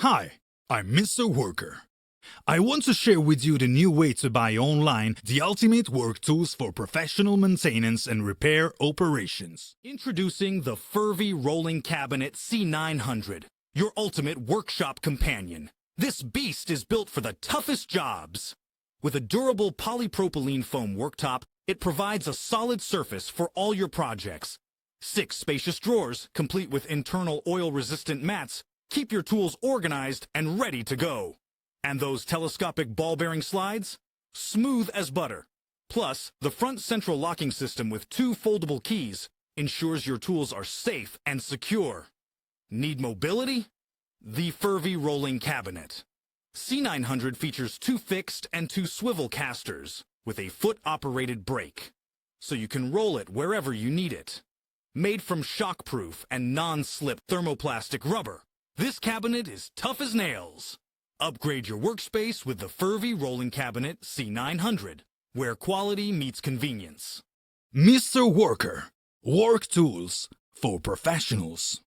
Hi, I'm Mr. Worker. I want to share with you the new way to buy online the ultimate work tools for professional maintenance and repair operations. Introducing the FERVI Rolling Cabinet C900, your ultimate workshop companion. This beast is built for the toughest jobs. With a durable polypropylene foam worktop, it provides a solid surface for all your projects. 6 spacious drawers, complete with internal oil-resistant mats, keep your tools organized and ready to go. And those telescopic ball-bearing slides? Smooth as butter. Plus, the front central locking system with 2 foldable keys ensures your tools are safe and secure. Need mobility? The FERVI Rolling Cabinet. C900 features 2 fixed and 2 swivel casters with a foot-operated brake, so you can roll it wherever you need it. Made from shock-proof and non-slip thermoplastic rubber, this cabinet is tough as nails. Upgrade your workspace with the FERVI Rolling Cabinet C900, where quality meets convenience. Mr. Worker, work tools for professionals.